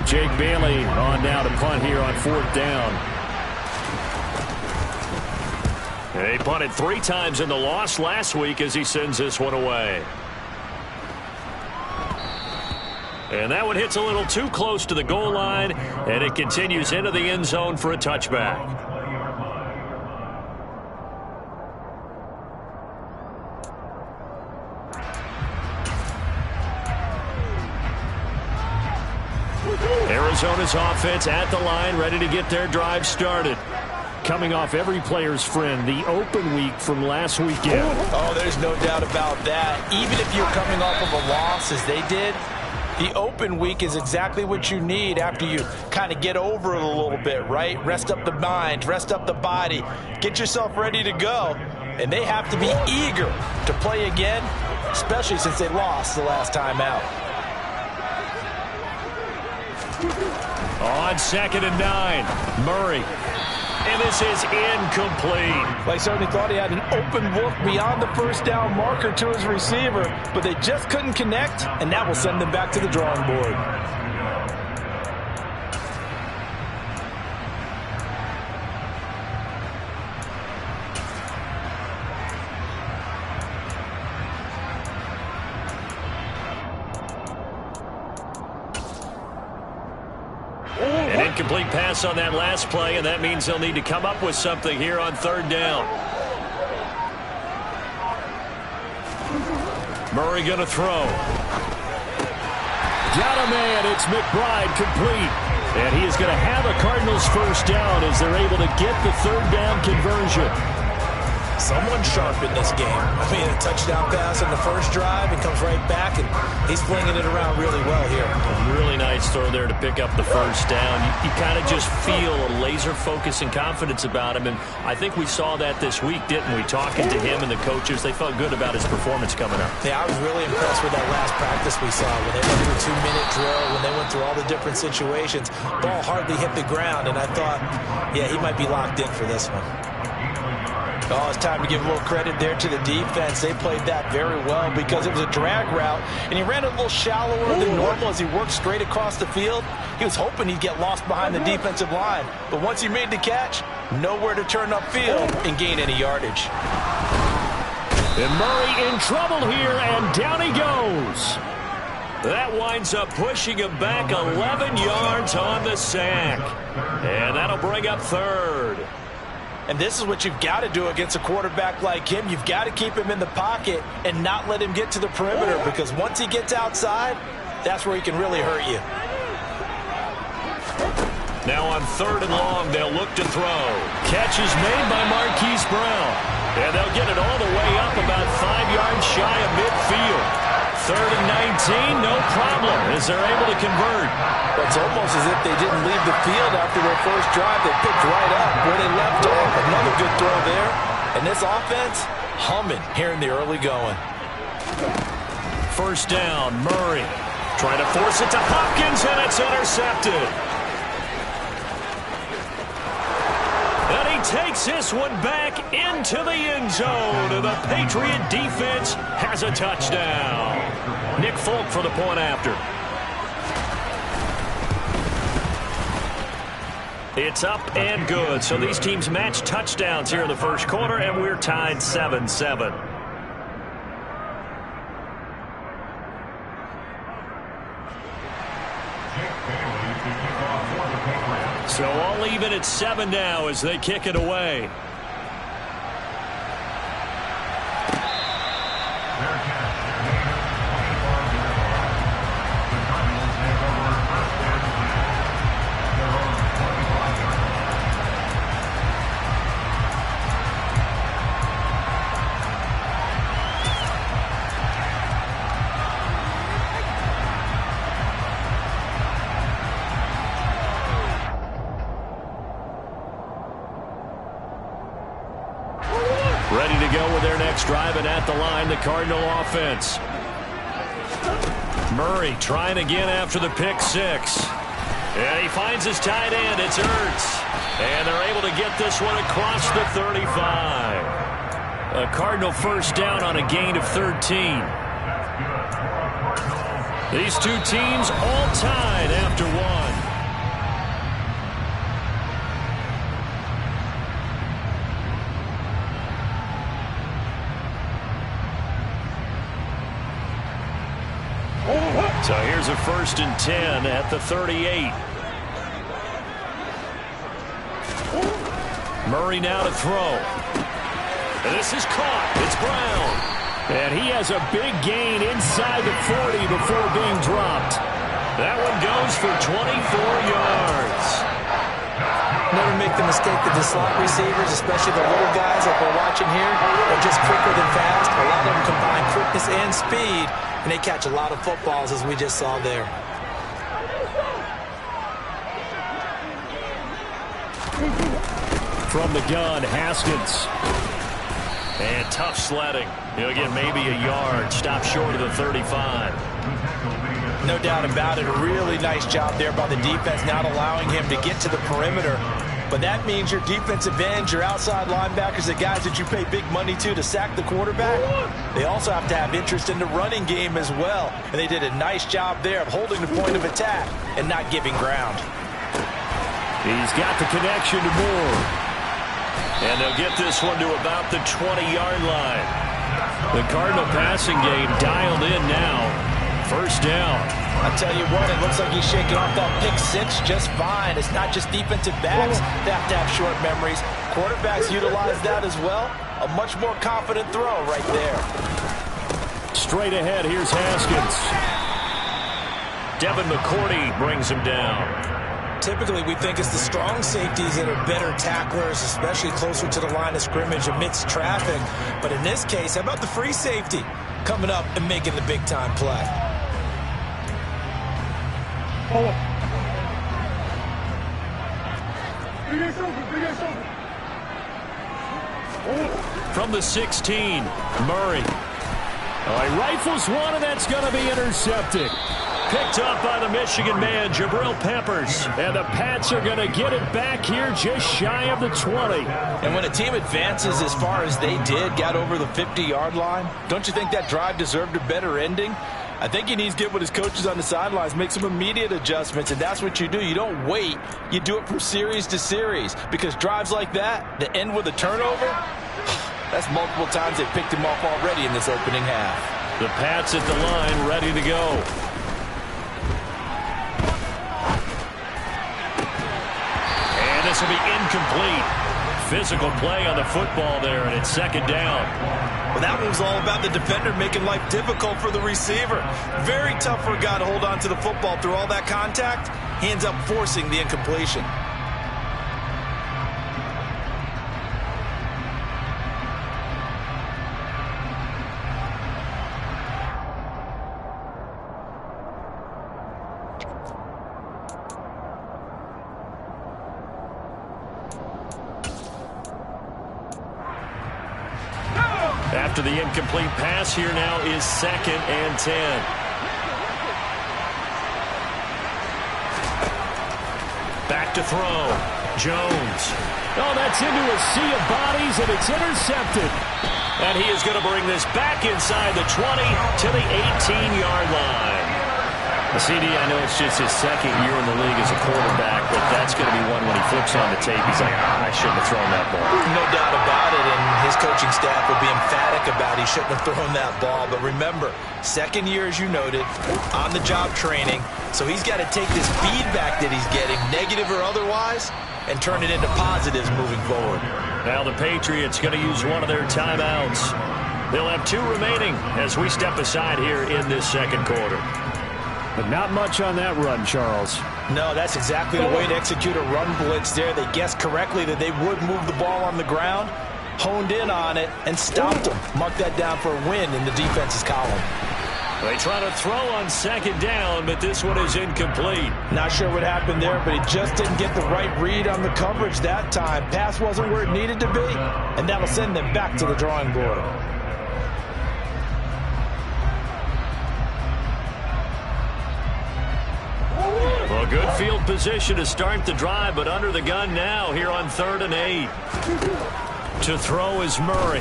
Jake Bailey on now to punt here on 4th down. They punted 3 times in the loss last week as he sends this one away. And that one hits a little too close to the goal line, and it continues into the end zone for a touchback. Arizona's offense at the line, ready to get their drive started. Coming off every player's friend, the open week from last weekend. Oh, there's no doubt about that. Even if you're coming off of a loss as they did, the open week is exactly what you need after you kind of get over it a little bit, right? Rest up the mind, rest up the body, get yourself ready to go. And they have to be eager to play again, especially since they lost the last time out. On 2nd and 9, Murray. And this is incomplete. They certainly thought he had an open look beyond the first down marker to his receiver, but they just couldn't connect, and that will send them back to the drawing board. An incomplete pass on that last play, and that means they'll need to come up with something here on 3rd down. Murray going to throw. Got a man. It's McBride complete. And he is going to have a Cardinals first down as they're able to get the 3rd down conversion. Someone sharp in this game. I mean, a touchdown pass on the first drive and comes right back, and he's flinging it around really well here. A really nice throw there to pick up the first down. You kind of just feel a laser focus and confidence about him, and I think we saw that this week, didn't we? Talking to him and the coaches, they felt good about his performance coming up. Yeah, I was really impressed with that last practice we saw when they went through a 2-minute drill, when they went through all the different situations. Ball hardly hit the ground, and I thought, yeah, he might be locked in for this one. Oh, it's time to give a little credit there to the defense. They played that very well because it was a drag route, and he ran a little shallower than normal as he worked straight across the field. He was hoping he'd get lost behind the defensive line, but once he made the catch, nowhere to turn upfield and gain any yardage. And Murray in trouble here, and down he goes. That winds up pushing him back 11 yards on the sack, and that'll bring up 3rd. And this is what you've got to do against a quarterback like him. You've got to keep him in the pocket and not let him get to the perimeter, because once he gets outside, that's where he can really hurt you. Now on 3rd and long, they'll look to throw. Catch is made by Marquise Brown. And they'll get it all the way up about 5 yards shy of midfield. 3rd and 19, no problem, as they're able to convert. It's almost as if they didn't leave the field after their first drive. They picked right up where they left off. Another good throw there. And this offense, humming here in the early going. First down, Murray. Trying to force it to Hopkins, and it's intercepted. And he takes this one back into the end zone. And the Patriot defense has a touchdown. Nick Folk for the point after. It's up and good. So these teams match touchdowns here in the first quarter, and we're tied 7-7. So all even at 7 now as they kick it away. Ready to go with their next drive, and at the line, the Cardinal offense. Murray trying again after the pick six. And he finds his tight end. It's Ertz. And they're able to get this one across the 35. A Cardinal first down on a gain of 13. These two teams all tied after one. Here's a 1st and 10 at the 38. Murray now to throw. This is caught. It's Brown. And he has a big gain inside the 40 before being dropped. That one goes for 24 yards. Never make the mistake that the slot receivers, especially the little guys like we're watching here, are just quicker than fast. A lot of them combine quickness and speed, and they catch a lot of footballs, as we just saw there. From the gun, Haskins. And tough sledding. He'll get maybe a yard. Stop short of the 35. No doubt about it. A really nice job there by the defense, not allowing him to get to the perimeter. But that means your defensive ends, your outside linebackers, the guys that you pay big money to sack the quarterback, they also have to have interest in the running game as well. And they did a nice job there of holding the point of attack and not giving ground. He's got the connection to Moore. And they'll get this one to about the 20-yard line. The Cardinal passing game dialed in now. 1st down. I tell you what, it looks like he's shaking off that pick 6 just fine. It's not just defensive backs that have to have short memories. Quarterbacks utilize that as well. A much more confident throw right there. Straight ahead, here's Haskins. Devin McCourty brings him down. Typically, we think it's the strong safeties that are better tacklers, especially closer to the line of scrimmage amidst traffic. But in this case, how about the free safety coming up and making the big-time play? From the 16, Murray. He rifles one, and that's going to be intercepted. Picked up by the Michigan man, Jabril Peppers. And the Pats are going to get it back here just shy of the 20. And when a team advances as far as they did, got over the 50-yard line, don't you think that drive deserved a better ending? I think he needs to get with his coaches on the sidelines, make some immediate adjustments, and that's what you do. You don't wait. You do it from series to series, because drives like that end with a turnover, that's multiple times they picked him off already in this opening half. The Pats at the line, ready to go. And this will be incomplete. Physical play on the football there, and it's 2nd down. Well, that one was all about the defender making life difficult for the receiver. Very tough for a guy to hold on to the football through all that contact. He ends up forcing the incompletion. After the incomplete pass, here now is 2nd and 10. Back to throw. Jones. Oh, that's into a sea of bodies, and it's intercepted. And he is going to bring this back inside the 20 to the 18-yard line. CD, I know it's just his 2nd year in the league as a quarterback, but that's going to be one when he flips on the tape. He's like, I shouldn't have thrown that ball. No doubt about it, and his coaching staff will be emphatic about he shouldn't have thrown that ball. But remember, 2nd year, as you noted, on-the-job training, so he's got to take this feedback that he's getting, negative or otherwise, and turn it into positives moving forward. Now the Patriots going to use one of their timeouts. They'll have 2 remaining as we step aside here in this 2nd quarter. But not much on that run, Charles. No, that's exactly the way to execute a run blitz there. They guessed correctly that they would move the ball on the ground, honed in on it, and stopped them. Mark that down for a win in the defense's column. They try to throw on 2nd down, but this one is incomplete. Not sure what happened there, but he just didn't get the right read on the coverage that time. Pass wasn't where it needed to be, and that'll send them back to the drawing board. Well, good field position to start the drive, but under the gun now here on 3rd and 8. To throw is Murray.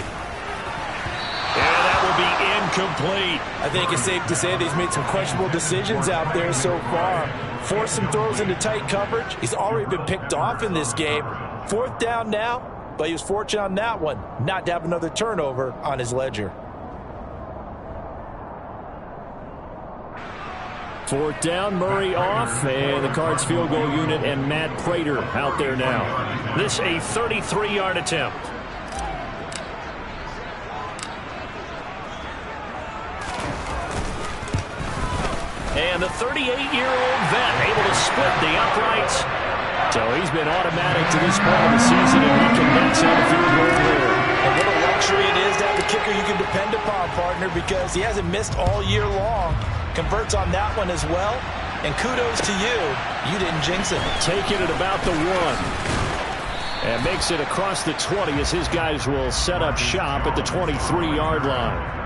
And that will be incomplete. I think it's safe to say that he's made some questionable decisions out there so far. Forced some throws into tight coverage. He's already been picked off in this game. 4th down now, but he was fortunate on that one not to have another turnover on his ledger. Fourth down, Murray off, and the Cards field goal unit and Matt Prater out there now. This a 33-yard attempt. And the 38-year-old vet able to split the uprights. So he's been automatic to this point of the season, and he connects on the field goal there. And what a luxury it is to have a kicker you can depend upon, partner, because he hasn't missed all year long. Converts on that one as well. And kudos to you. You didn't jinx it. Taking it about the 1. And makes it across the 20 as his guys will set up shop at the 23-yard line.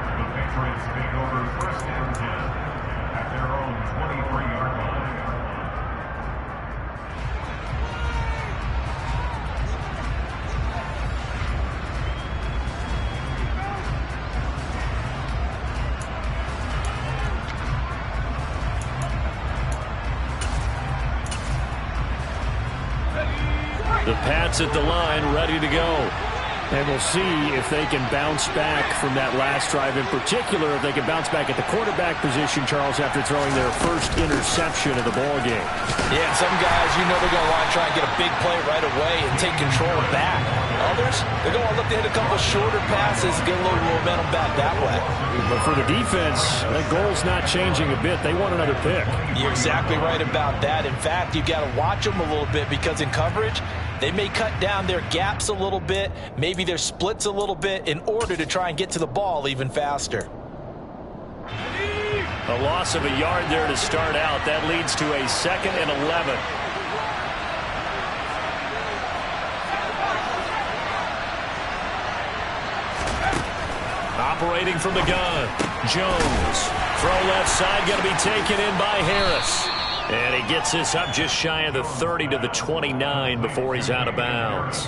The Pats at the line, ready to go. And we'll see if they can bounce back from that last drive. In particular, if they can bounce back at the quarterback position, Charles, after throwing their first interception of the ball game. Yeah, some guys, you know they're going to want to try and get a big play right away and take control back. Others, they're going to look to hit a couple shorter passes, get a little momentum back that way. But for the defense, that goal's not changing a bit. They want another pick. You're exactly right about that. In fact, you've got to watch them a little bit because in coverage, they may cut down their gaps a little bit, maybe their splits a little bit in order to try and get to the ball even faster. A loss of a yard there to start out. That leads to a 2nd and 11. Operating from the gun, Jones. Throw left side, going to be taken in by Harris. And he gets this up just shy of the 30 to the 29 before he's out of bounds.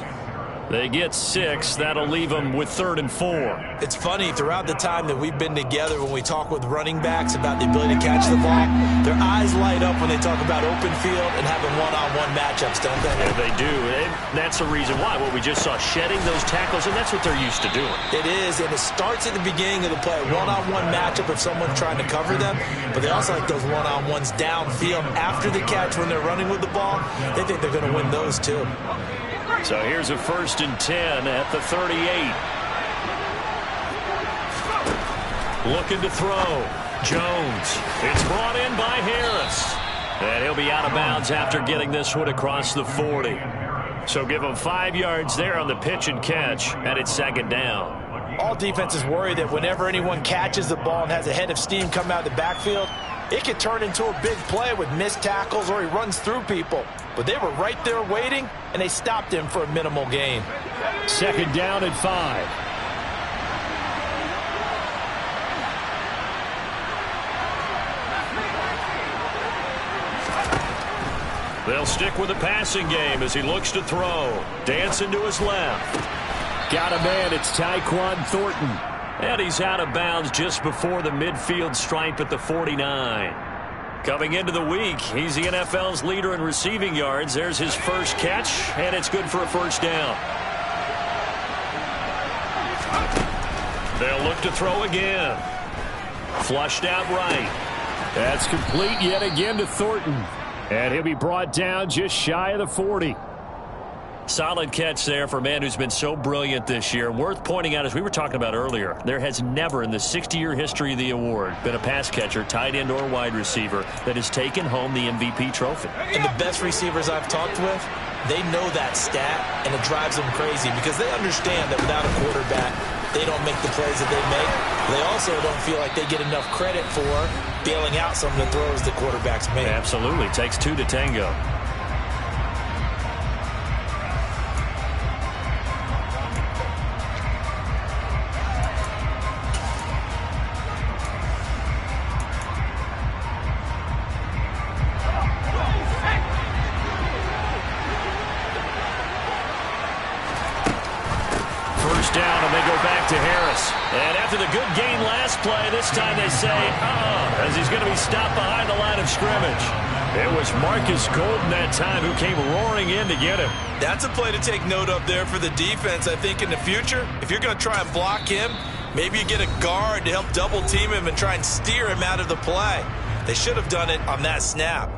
They get 6. That'll leave them with 3rd and 4. It's funny, throughout the time that we've been together, when we talk with running backs about the ability to catch the ball, their eyes light up when they talk about open field and having one-on-one matchups, don't they? Yeah, they do. And that's the reason why. Well, we just saw shedding those tackles, and that's what they're used to doing. It is, and it starts at the beginning of the play. One-on-one matchup if someone's trying to cover them, but they also like those one-on-ones downfield after the catch when they're running with the ball. They think they're going to win those, too. So here's a 1st and 10 at the 38. Looking to throw. Jones. It's brought in by Harris. And he'll be out of bounds after getting this one across the 40. So give him 5 yards there on the pitch and catch, and it's 2nd down. All defenses worry that whenever anyone catches the ball and has a head of steam come out of the backfield, it could turn into a big play with missed tackles or he runs through people. But they were right there waiting, and they stopped him for a minimal gain. 2nd down and 5. They'll stick with the passing game as he looks to throw. Dancing to his left. Got a man. It's Tyquan Thornton. And he's out of bounds just before the midfield stripe at the 49. Coming into the week, he's the NFL's leader in receiving yards. There's his first catch, and it's good for a 1st down. They'll look to throw again. Flushed out right. That's complete yet again to Thornton. And he'll be brought down just shy of the 40. Solid catch there for a man who's been so brilliant this year. Worth pointing out, as we were talking about earlier, there has never in the 60-year history of the award been a pass catcher, tight end, or wide receiver that has taken home the MVP trophy. And the best receivers I've talked with, they know that stat, and it drives them crazy because they understand that without a quarterback, they don't make the plays that they make. They also don't feel like they get enough credit for bailing out some of the throws the quarterbacks make. Absolutely. Takes 2 to tango. Down, and they go back to Harris. And after the good gain last play, this time they say, as he's going to be stopped behind the line of scrimmage. It was Marcus Golden that time who came roaring in to get him. That's a play to take note of there for the defense, I think, in the future. If you're going to try and block him, maybe you get a guard to help double-team him and try and steer him out of the play. They should have done it on that snap.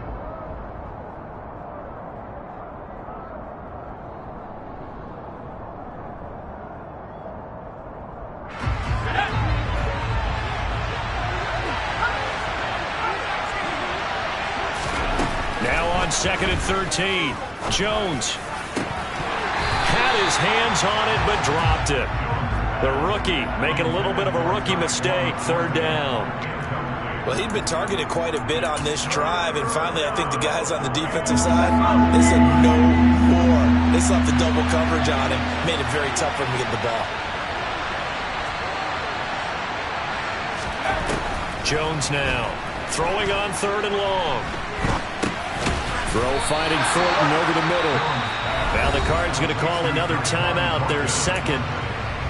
Now on 2nd and 13. Jones had his hands on it but dropped it. The rookie making a little bit of a rookie mistake. 3rd down. Well, he'd been targeted quite a bit on this drive, and finally I think the guys on the defensive side, they said no more. They left the double coverage on him. Made it very tough for him to get the ball. Jones now throwing on 3rd and long. Throw finding Thornton over the middle. Now the Cards going to call another timeout, their 2nd,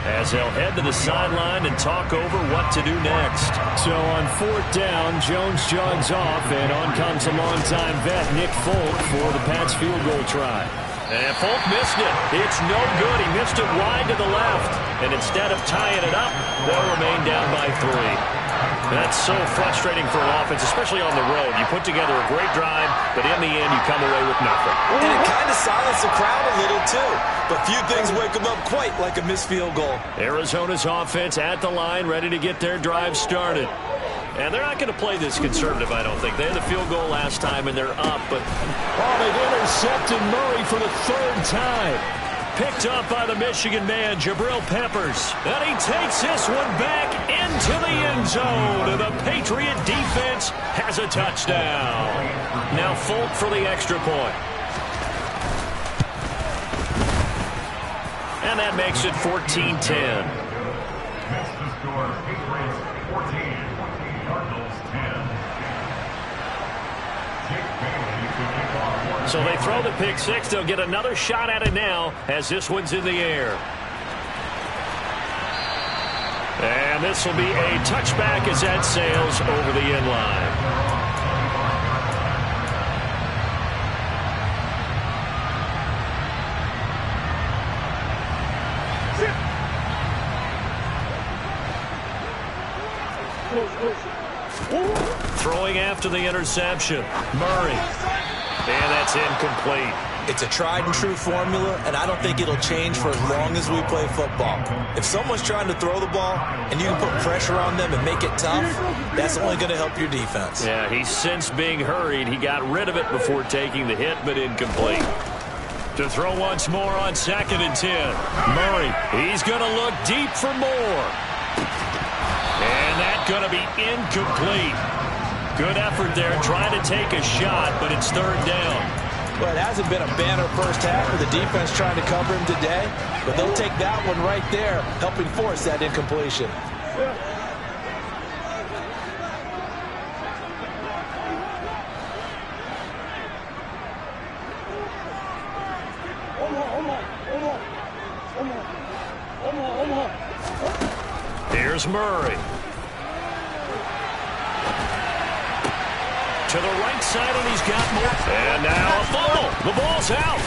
as they'll head to the sideline and talk over what to do next. So on 4th down, Jones jogs off, and on comes a longtime vet, Nick Folk, for the Pats field goal try. And Folk missed it. It's no good. He missed it wide to the left. And instead of tying it up, they'll remain down by 3. That's so frustrating for an offense, especially on the road. You put together a great drive, but in the end, you come away with nothing. And it kind of silenced the crowd a little, too. But few things wake them up quite like a missed field goal. Arizona's offense at the line, ready to get their drive started. And they're not going to play this conservative, I don't think. They had the field goal last time, and they're up. But they've intercepted Murray for the 3rd time. Picked up by the Michigan man, Jabril Peppers. And he takes this one back into the end zone. And the Patriot defense has a touchdown. Now Folk for the extra point. And that makes it 14-10. So they throw the pick six. They'll get another shot at it now as this one's in the air. And this will be a touchback as that sails over the end line. Throwing after the interception, Murray. And that's incomplete. It's a tried-and-true formula, and I don't think it'll change for as long as we play football. If someone's trying to throw the ball and you can put pressure on them and make it tough, that's only going to help your defense. Yeah, he's since being hurried. He got rid of it before taking the hit, but incomplete. To throw once more on 2nd and 10. Murray, he's going to look deep for more. And that's going to be incomplete. Good effort there, trying to take a shot, but it's 3rd down. Well, it hasn't been a banner first half with the defense trying to cover him today, but they'll take that one right there, helping force that incompletion. Here's Murray. To the right side, and he's got more. And now a fumble. The ball's out.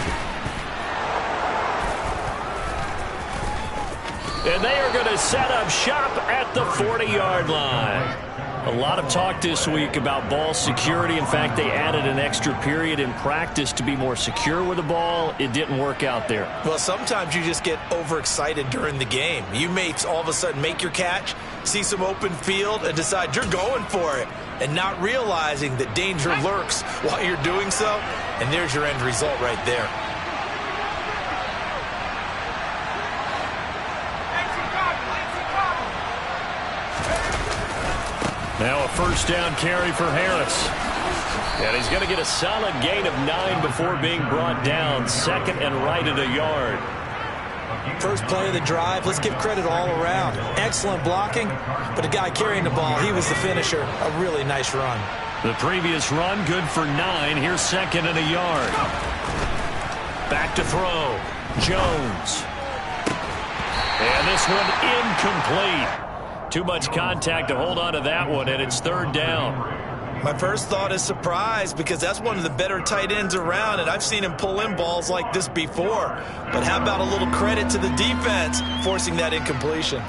And they are going to set up shop at the 40-yard line. A lot of talk this week about ball security. In fact, they added an extra period in practice to be more secure with the ball. It didn't work out there. Well, sometimes you just get overexcited during the game. You may all of a sudden make your catch, see some open field, and decide you're going for it, and not realizing that danger lurks while you're doing so. And there's your end result right there. Now a first down carry for Harris. And he's going to get a solid gain of 9 before being brought down. 2nd and right at a yard. First play of the drive, let's give credit all around. Excellent blocking, but the guy carrying the ball, he was the finisher. A really nice run. The previous run, good for 9. Here's 2nd and a yard. Back to throw. Jones. And this one incomplete. Too much contact to hold on to that one, and it's 3rd down. My first thought is surprise, because that's one of the better tight ends around, and I've seen him pull in balls like this before. But how about a little credit to the defense forcing that incompletion?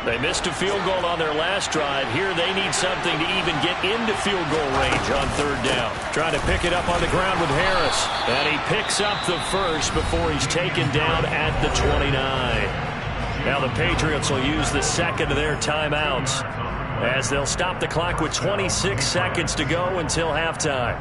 They missed a field goal on their last drive. Here they need something to even get into field goal range on third down. Trying to pick it up on the ground with Harris. And he picks up the first before he's taken down at the 29. Now the Patriots will use the second of their timeouts as they'll stop the clock with 26 seconds to go until halftime.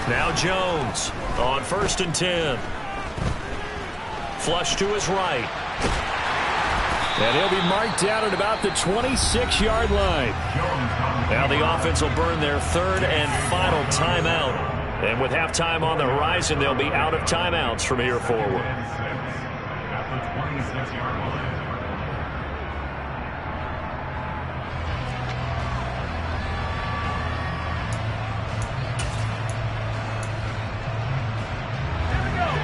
Now Jones on 1st and 10. Flush to his right. And he'll be marked down at about the 26-yard line. Now the offense will burn their third and final timeout. And with halftime on the horizon, they'll be out of timeouts from here forward.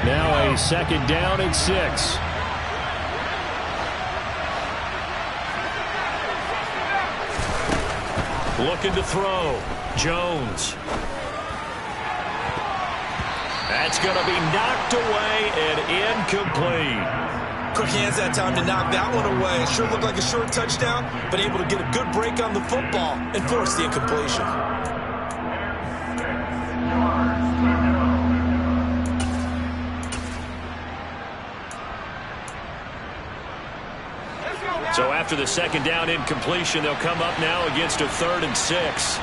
Now a second down and 6. Looking to throw. Jones. That's going to be knocked away and incomplete. Quick hands that time to knock that one away. It sure looked like a short touchdown, but able to get a good break on the football and force the incompletion. So after the second down incompletion, they'll come up now against a 3rd and 6.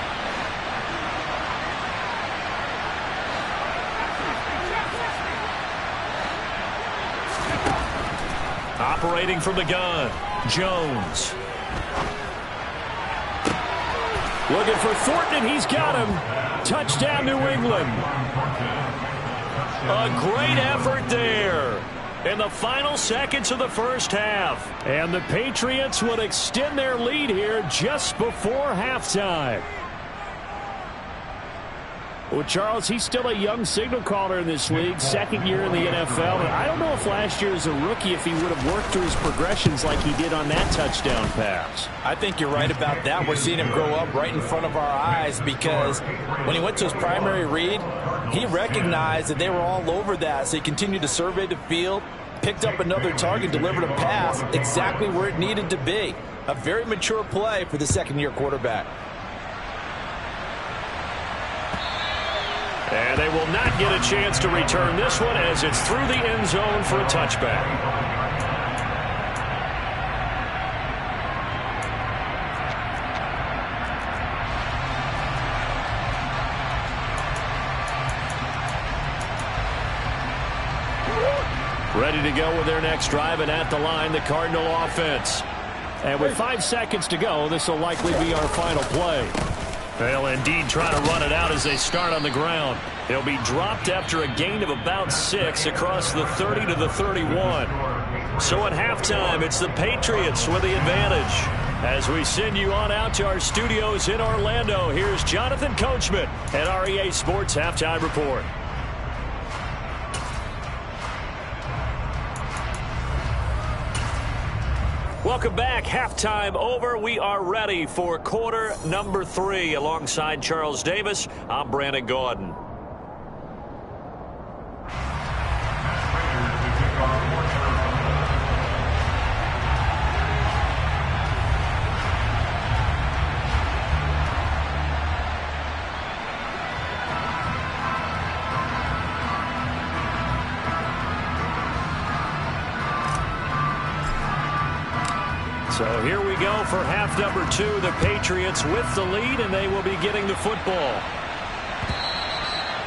Operating from the gun, Jones. Looking for Thornton, and he's got him. Touchdown, New England. A great effort there in the final seconds of the first half. And the Patriots would extend their lead here just before halftime. Well, Charles, he's still a young signal caller in this league, second year in the NFL. And I don't know if last year as a rookie if he would have worked through his progressions like he did on that touchdown pass. I think you're right about that. We're seeing him grow up right in front of our eyes because when he went to his primary read, he recognized that they were all over that. So he continued to survey the field, picked up another target, delivered a pass exactly where it needed to be. A very mature play for the second-year quarterback. And they will not get a chance to return this one as it's through the end zone for a touchback. Ready to go with their next drive, and at the line, the Cardinal offense. And with 5 seconds to go, this will likely be our final play. They'll indeed try to run it out as they start on the ground. They'll be dropped after a gain of about 6 across the 30 to the 31. So at halftime, it's the Patriots with the advantage. As we send you on out to our studios in Orlando, here's Jonathan Coachman at REA Sports Halftime Report. Welcome back. Halftime over. We are ready for quarter number 3. Alongside Charles Davis, I'm Brandon Gordon. So here we go for half number 2. The Patriots with the lead, and they will be getting the football.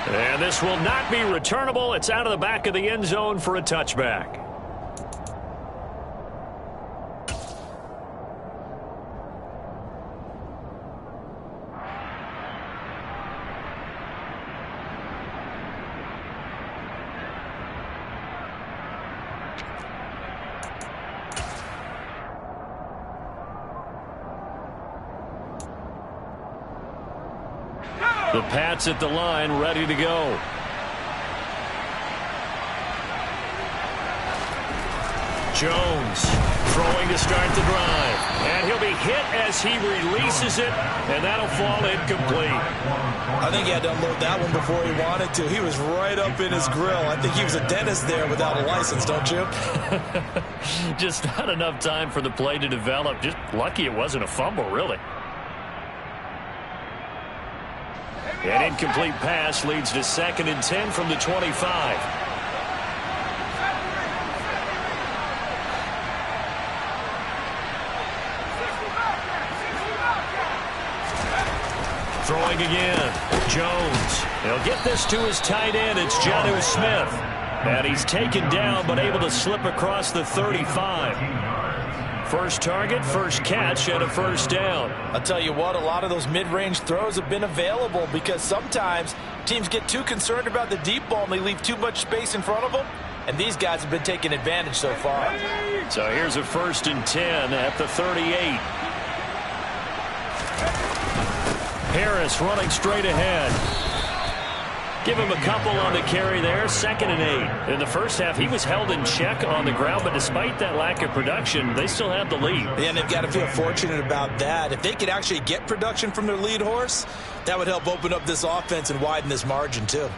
And this will not be returnable. It's out of the back of the end zone for a touchback. The Pats at the line, ready to go. Jones throwing to start the drive. And he'll be hit as he releases it, and that'll fall incomplete. I think he had to unload that one before he wanted to. He was right up in his grill. I think he was a dentist there without a license, don't you? Just not enough time for the play to develop. Just lucky it wasn't a fumble, really. An incomplete pass leads to 2nd and 10 from the 25. Throwing again. Jones. He'll get this to his tight end. It's Jonnu Smith. And he's taken down but able to slip across the 35. First target, first catch, and a first down. I'll tell you what, a lot of those mid-range throws have been available because sometimes teams get too concerned about the deep ball and they leave too much space in front of them. And these guys have been taking advantage so far. So here's a 1st and 10 at the 38. Harris running straight ahead. Give him a couple on the carry there. 2nd and 8. In the first half, he was held in check on the ground, but despite that lack of production, they still have the lead. Yeah, and they've got to feel fortunate about that. If they could actually get production from their lead horse, that would help open up this offense and widen this margin, too.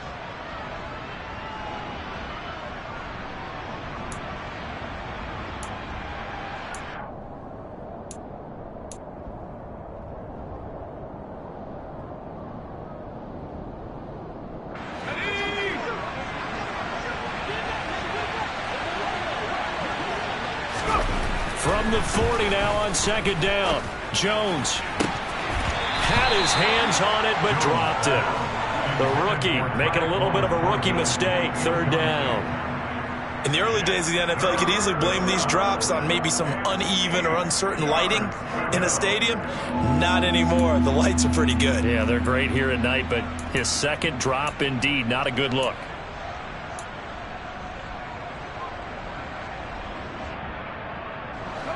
From the 40 now on 2nd down. Jones had his hands on it but dropped it. The rookie making a little bit of a rookie mistake. 3rd down. In the early days of the NFL, you could easily blame these drops on maybe some uneven or uncertain lighting in a stadium. Not anymore. The lights are pretty good. Yeah, they're great here at night, but his 2nd drop, indeed, not a good look.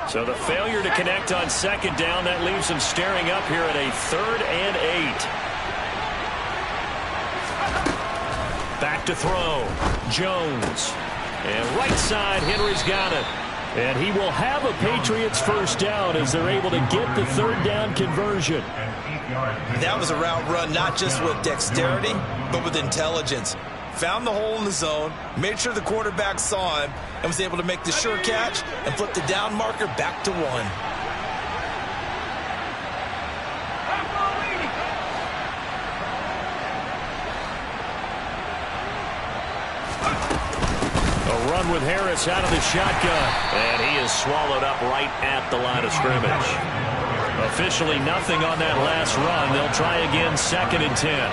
So the failure to connect on 2nd down, that leaves him staring up here at a 3rd and 8. Back to throw. Jones. And right side, Henry's got it. And he will have a Patriots first down as they're able to get the 3rd down conversion. That was a route run not just with dexterity, but with intelligence. Found the hole in the zone, made sure the quarterback saw him, and was able to make the sure catch and flip the down marker back to 1. A run with Harris out of the shotgun. And he is swallowed up right at the line of scrimmage. Officially nothing on that last run. They'll try again 2nd and 10.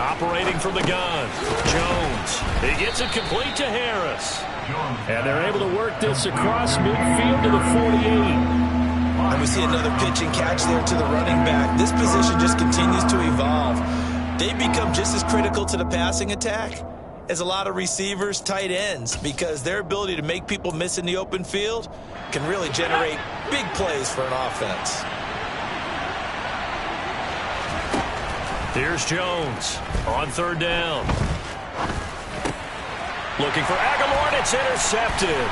Operating from the gun. Jones. He gets it complete to Harris. And they're able to work this across midfield to the 48. And we see another pitch and catch there to the running back. This position just continues to evolve. They become just as critical to the passing attack as a lot of receivers, tight ends, because their ability to make people miss in the open field can really generate big plays for an offense. Here's Jones on 3rd down. Looking for Aguilar, and it's intercepted.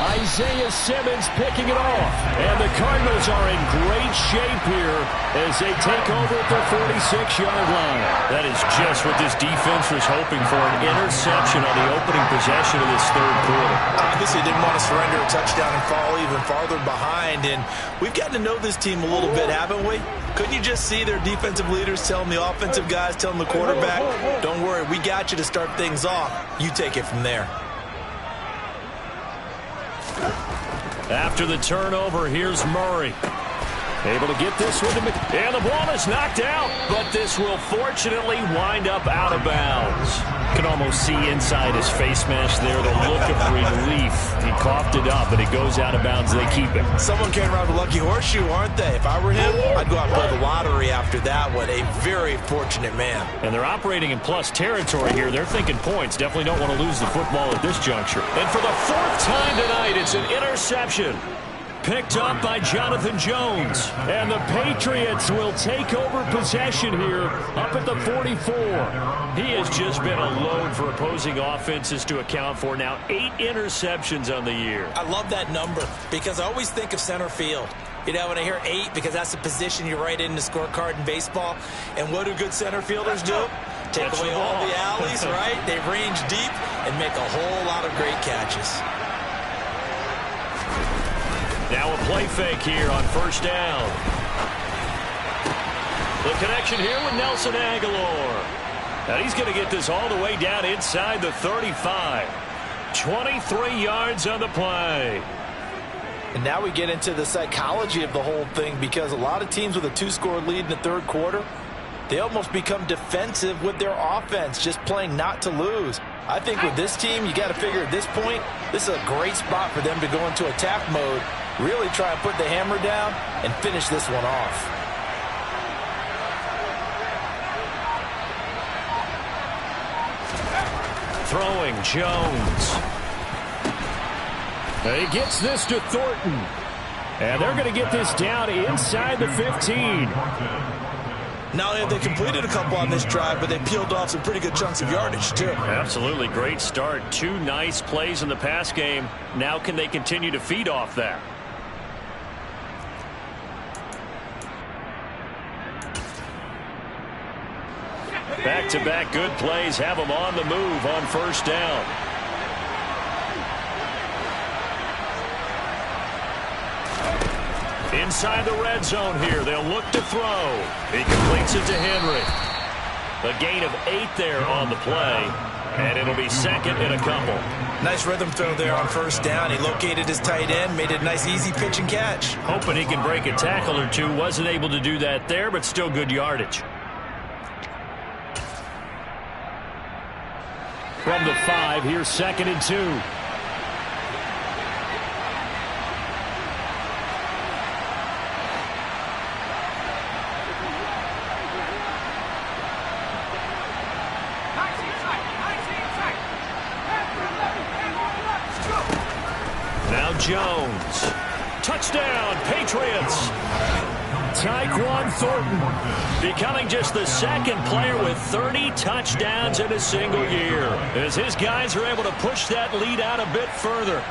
Isaiah Simmons picking it off. And the Cardinals are in great shape here as they take over at their 46-yard line. That is just what this defense was hoping for, an interception on the opening possession of this 3rd quarter. Obviously didn't want to surrender a touchdown and fall even farther behind. And we've gotten to know this team a little bit, haven't we? Couldn't you just see their defensive leaders telling the offensive guys, telling the quarterback, don't worry, we got you to start things off. You take it from there. After the turnover, here's Murray. Able to get this one to and the ball is knocked out, but this will fortunately wind up out of bounds. You can almost see inside his face mask there the look of relief. He coughed it up, but it goes out of bounds. They keep it. Someone came around with a lucky horseshoe, aren't they? If I were him, I'd go out and play the lottery after that one. A very fortunate man. And they're operating in plus territory here. They're thinking points. Definitely don't want to lose the football at this juncture. And for the fourth time tonight, it's an interception. Picked up by Jonathan Jones. And the Patriots will take over possession here up at the 44. He has just been a load for opposing offenses to account for. Now 8 interceptions on the year. I love that number because I always think of center field. You know, when I hear 8, because that's the position you write in the scorecard in baseball. And what do good center fielders do? Take away all the alleys, right? They range deep and make a whole lot of great catches. Now a play fake here on first down. The connection here with Nelson Aguilar. And he's going to get this all the way down inside the 35. 23 yards on the play. And now we get into the psychology of the whole thing, because a lot of teams with a 2-score lead in the third quarter, they almost become defensive with their offense, just playing not to lose. I think with this team, you got to figure at this point, this is a great spot for them to go into attack mode, really try and put the hammer down and finish this one off. Throwing Jones. He gets this to Thornton. And they're going to get this down inside the 15. Not only have they completed a couple on this drive, but they peeled off some pretty good chunks of yardage, too. Absolutely. Great start. 2 nice plays in the pass game. Now can they continue to feed off that? Back-to-back good plays have them on the move on first down. Inside the red zone here. They'll look to throw. He completes it to Henry. A gain of 8 there on the play. And it'll be second and a couple. Nice rhythm throw there on first down. He located his tight end, made it a nice easy pitch and catch. Hoping he can break a tackle or two. Wasn't able to do that there, but still good yardage. From the 5, here's second and 2. Now Jones. Touchdown, Patriots. Tyquan Thornton becoming just the second player with 30 touchdowns in a single year, as his guys are able to push that lead out a bit further.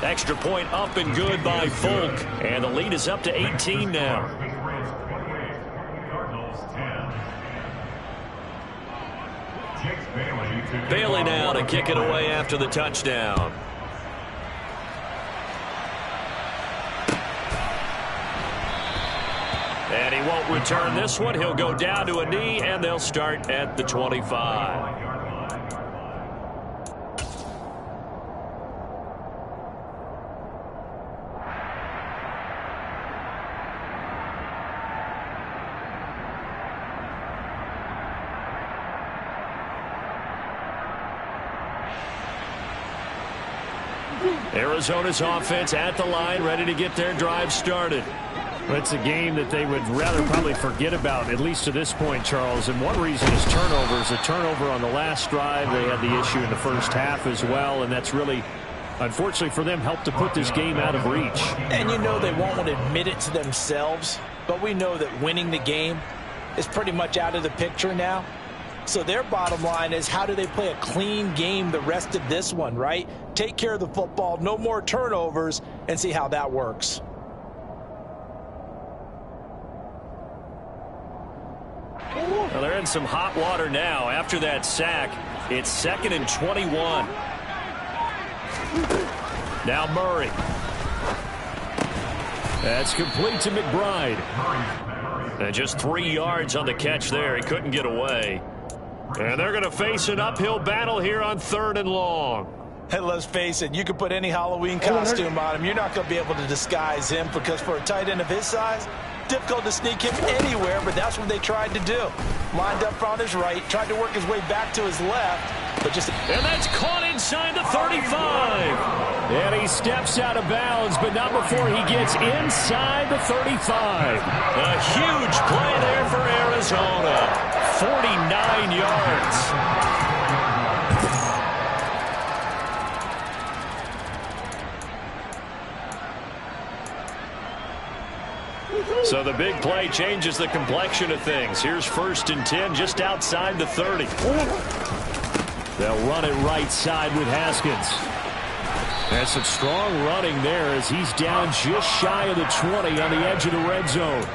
Extra point up and good by Folk. And the lead is up to 18 now. Bailey now to kick it away after the touchdown. And he won't return this one. He'll go down to a knee, and they'll start at the 25. Arizona's offense at the line, ready to get their drive started. Well, it's a game that they would rather probably forget about, at least to this point, Charles. And one reason is turnovers. A turnover on the last drive. They had the issue in the first half as well, and that's really, unfortunately for them, helped to put this game out of reach. And you know they won't want to admit it to themselves, but we know that winning the game is pretty much out of the picture now. So their bottom line is, how do they play a clean game the rest of this one, right? Take care of the football, no more turnovers, and see how that works. Well, they're in some hot water now. After that sack, it's 2nd and 21. Now Murray. That's complete to McBride. And just 3 yards on the catch there. He couldn't get away. And they're going to face an uphill battle here on 3rd and long. Hey, let's face it, you can put any Halloween costume on him. You're not going to be able to disguise him because for a tight end of his size, difficult to sneak him anywhere, but that's what they tried to do. Lined up on his right, tried to work his way back to his left, but just... And that's caught inside the 35. And he steps out of bounds, but not before he gets inside the 35. A huge play there for Arizona. 49 yards. So the big play changes the complexion of things. Here's 1st and 10 just outside the 30. They'll run it right side with Haskins. There's some strong running there as he's down just shy of the 20 on the edge of the red zone.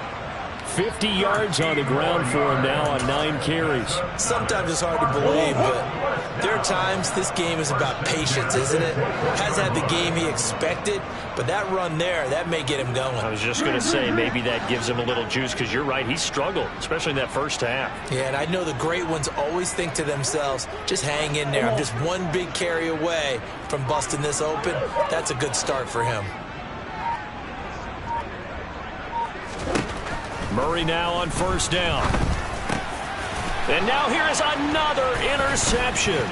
50 yards on the ground for him now on 9 carries. Sometimes it's hard to believe, but there are times this game is about patience, isn't it? Hasn't had the game he expected, but that run there, that may get him going. I was just going to say maybe that gives him a little juice because you're right, he struggled, especially in that first half. Yeah, and I know the great ones always think to themselves, just hang in there. I'm just one big carry away from busting this open. That's a good start for him. Murray now on 1st down. And now here is another interception.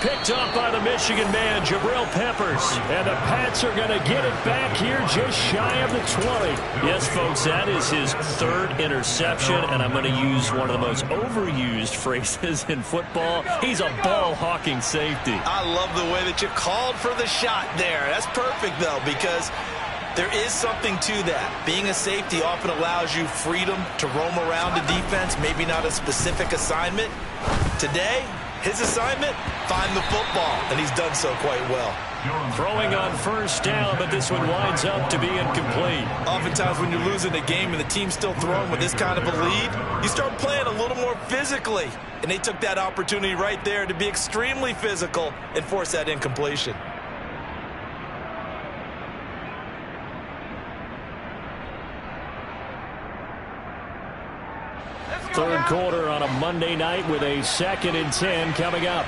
Picked up by the Michigan man, Jabril Peppers. And the Pats are going to get it back here just shy of the 20. Yes, folks, that is his 3rd interception. And I'm going to use one of the most overused phrases in football. He's a ball-hawking safety. I love the way that you called for the shot there. That's perfect, though, because there is something to that. Being a safety often allows you freedom to roam around the defense, maybe not a specific assignment. Today, his assignment, find the football, and he's done so quite well. Throwing on 1st down, but this one winds up to be incomplete. Oftentimes when you're losing a game and the team's still throwing with this kind of a lead, you start playing a little more physically. And they took that opportunity right there to be extremely physical and force that incompletion. 3rd quarter on a Monday night with a 2nd and 10 coming up.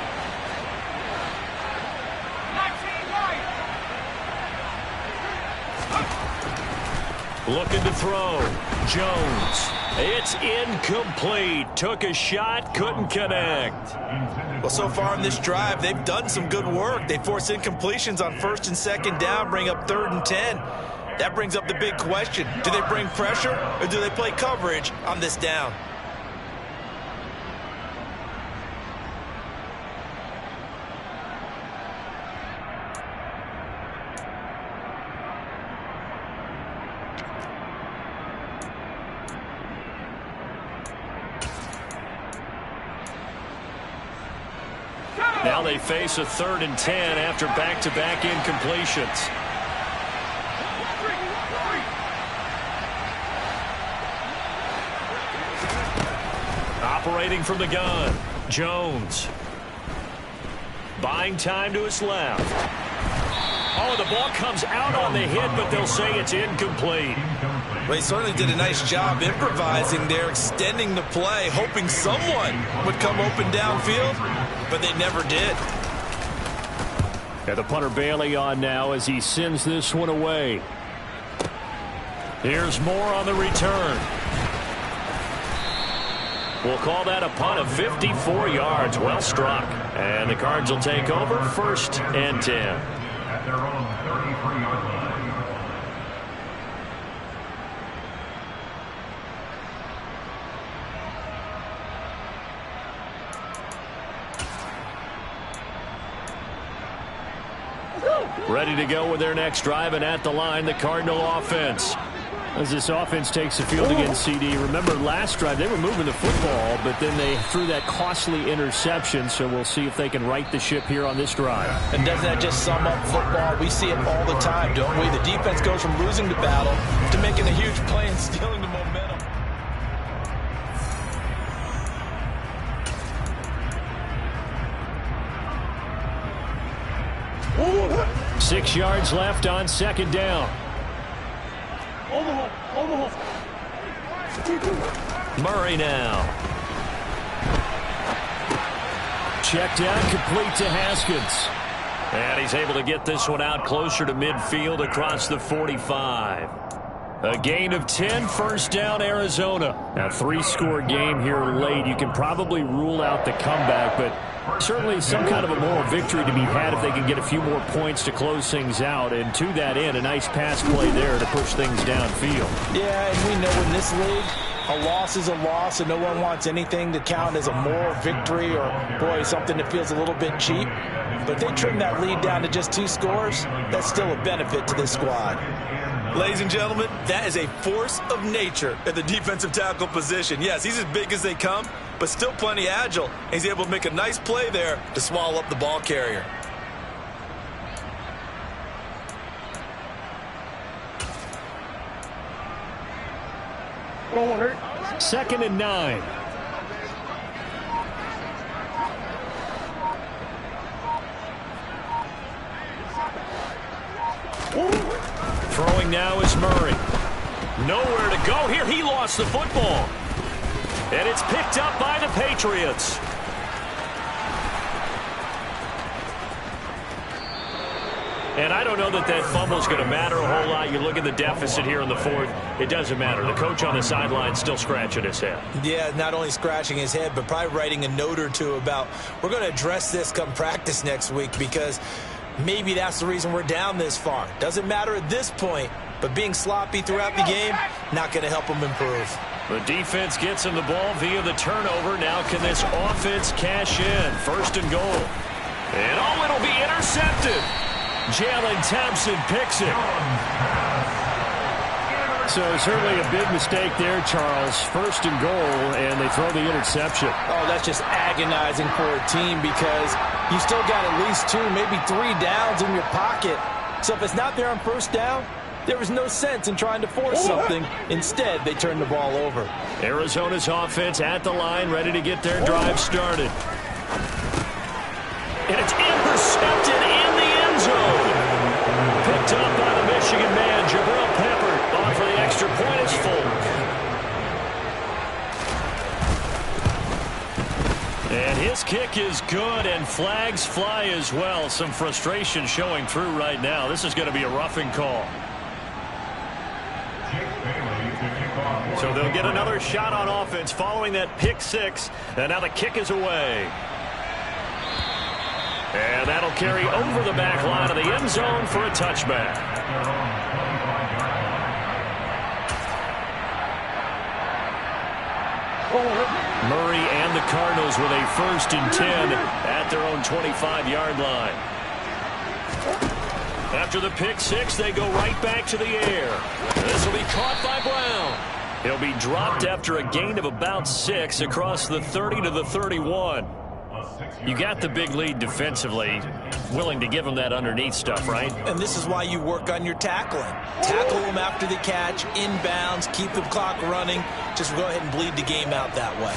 Looking to throw. Jones. It's incomplete. Took a shot, couldn't connect. Well, so far in this drive, they've done some good work. They force incompletions on 1st and 2nd down, bring up 3rd and 10. That brings up the big question. Do they bring pressure or do they play coverage on this down? Now they face a 3rd and 10 after back-to-back incompletions. Operating from the gun, Jones. Buying time to his left. Oh, the ball comes out on the hit, but they'll say it's incomplete. Well, he certainly did a nice job improvising there, extending the play, hoping someone would come open downfield, but they never did. And the punter Bailey on now as he sends this one away. Here's Moore on the return. We'll call that a punt of 54 yards. Well struck. And the Cards will take over 1st and 10. At their own 33-yard line. Ready to go with their next drive, and at the line, the Cardinal offense. As this offense takes the field against CD. Remember, last drive, they were moving the football, but then they threw that costly interception, so we'll see if they can right the ship here on this drive. And doesn't that just sum up football? We see it all the time, don't we? The defense goes from losing the battle to making a huge play and stealing the momentum. 6 yards left on second down. Murray now. Checked down, complete to Haskins. And he's able to get this one out closer to midfield across the 45. A gain of 10, first down, Arizona. A 3-score game here late. You can probably rule out the comeback, but certainly some kind of a moral victory to be had if they can get a few more points to close things out. And to that end, a nice pass play there to push things downfield. Yeah, and we know in this league, a loss is a loss, and no one wants anything to count as a moral victory or, boy, something that feels a little bit cheap. But if they trim that lead down to just 2 scores, that's still a benefit to this squad. Ladies and gentlemen, that is a force of nature at the defensive tackle position. Yes, he's as big as they come, but still plenty agile. And he's able to make a nice play there to swallow up the ball carrier. Second and 9. Throwing now is Murray. Nowhere to go here. He lost the football. And it's picked up by the Patriots. And I don't know that that fumble is going to matter a whole lot. You look at the deficit here in the fourth. It doesn't matter. The coach on the sideline still scratching his head. Yeah, not only scratching his head, but probably writing a note or two about, we're going to address this come practice next week, because maybe that's the reason we're down this far. Doesn't matter at this point, but being sloppy throughout the game, not going to help them improve. The defense gets him the ball via the turnover. Now can this offense cash in? First and goal. And oh, it'll be intercepted. Jalen Thompson picks it. So certainly a big mistake there, Charles. First and goal, and they throw the interception. Oh, that's just agonizing for a team, because you still got at least 2, maybe 3 downs in your pocket. So if it's not there on first down, there was no sense in trying to force something. Instead, they turn the ball over. Arizona's offense at the line, ready to get their drive started. And it's intercepted in the end zone. Picked up by the Michigan man, Jabril Peppard. On for the extra point is Folk. And his kick is good, and flags fly as well. Some frustration showing through right now. This is going to be a roughing call. So they'll get another shot on offense following that pick 6. And now the kick is away. And that'll carry over the back line of the end zone for a touchback. Murray and the Cardinals with a first and 10 at their own 25-yard line. After the pick 6, they go right back to the air. This will be caught by Brown. He'll be dropped after a gain of about 6 across the 30 to the 31. You got the big lead defensively, willing to give him that underneath stuff, right? And this is why you work on your tackling. Tackle them after the catch, inbounds, keep the clock running. Just go ahead and bleed the game out that way.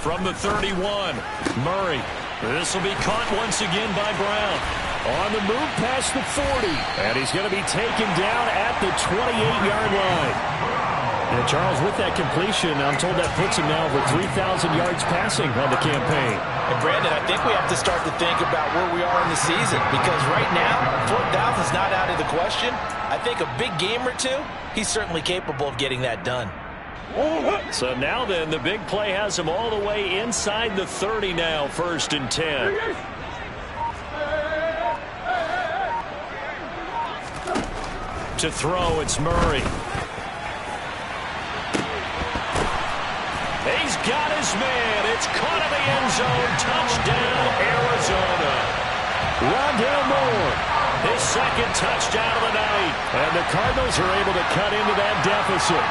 From the 31, Murray. This will be caught once again by Brown. On the move past the 40. And he's going to be taken down at the 28-yard line. And Charles, with that completion, I'm told that puts him now over 3,000 yards passing on the campaign. And Brandon, I think we have to start to think about where we are in the season, because right now, 4th is not out of the question. I think a big game or 2, he's certainly capable of getting that done. So now then, the big play has him all the way inside the 30 now, first and 10. To throw, it's Murray. He's got his man. It's caught in the end zone. Touchdown, Arizona. Rondale Moore, his second touchdown of the night. And the Cardinals are able to cut into that deficit.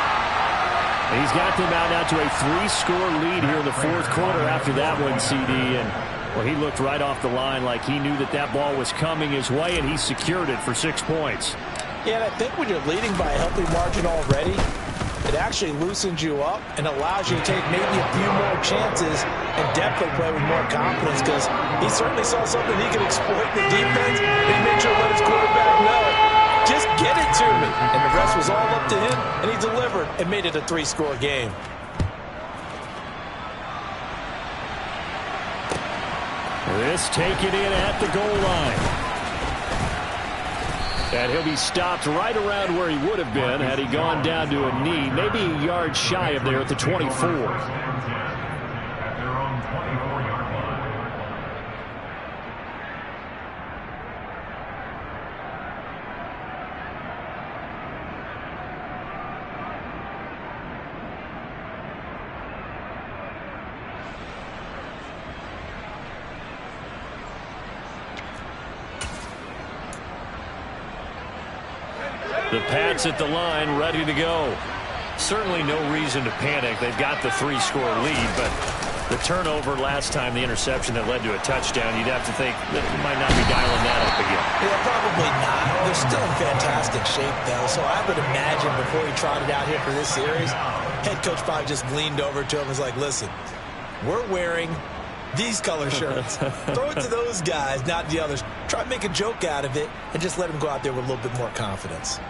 He's got them out now to a 3-score lead here in the fourth quarter after that one, CD. And, well, he looked right off the line like he knew that that ball was coming his way, and he secured it for 6 points. Yeah, and I think when you're leading by a healthy margin already, It actually loosens you up and allows you to take maybe a few more chances and definitely play with more confidence, because he certainly saw something he could exploit in the defense, and he made sure to let his quarterback know, just get it to me. And the rest was all up to him, and he delivered and made it a 3-score game. This taken in at the goal line. And he'll be stopped right around where he would have been had he gone down to a knee, maybe a yard shy of there at the 24. At their own 24-yard line. The Pats at the line, ready to go. Certainly no reason to panic. They've got the 3-score lead, but the turnover last time, the interception that led to a touchdown, you'd have to think that he might not be dialing that up again. Yeah, probably not. They're still in fantastic shape, though, so I would imagine before he trotted out here for this series, head coach probably just leaned over to him and was like, listen, we're wearing these color shirts. Throw it to those guys, not the others. Try to make a joke out of it and just let them go out there with a little bit more confidence.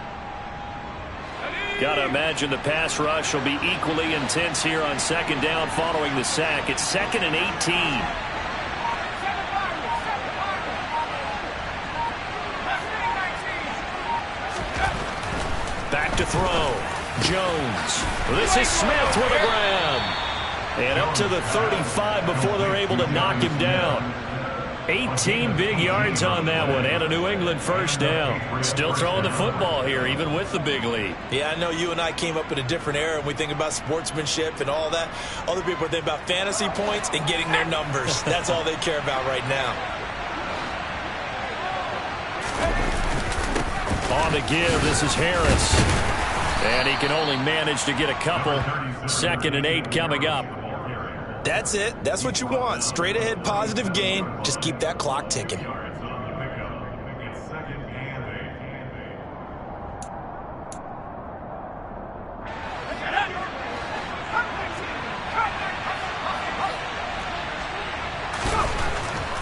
Got to imagine the pass rush will be equally intense here on second down following the sack. It's 2nd and 18. Back to throw. Jones. This is Smith with a grab. And up to the 35 before they're able to knock him down. 18 big yards on that one, and a New England first down. Still throwing the football here, even with the big lead. Yeah, I know you and I came up in a different era, and we think about sportsmanship and all that. Other people think about fantasy points and getting their numbers. That's all they care about right now. On the give, this is Harris. And he can only manage to get a couple. 2nd and 8 coming up. That's it. That's what you want. Straight ahead positive gain. Just keep that clock ticking.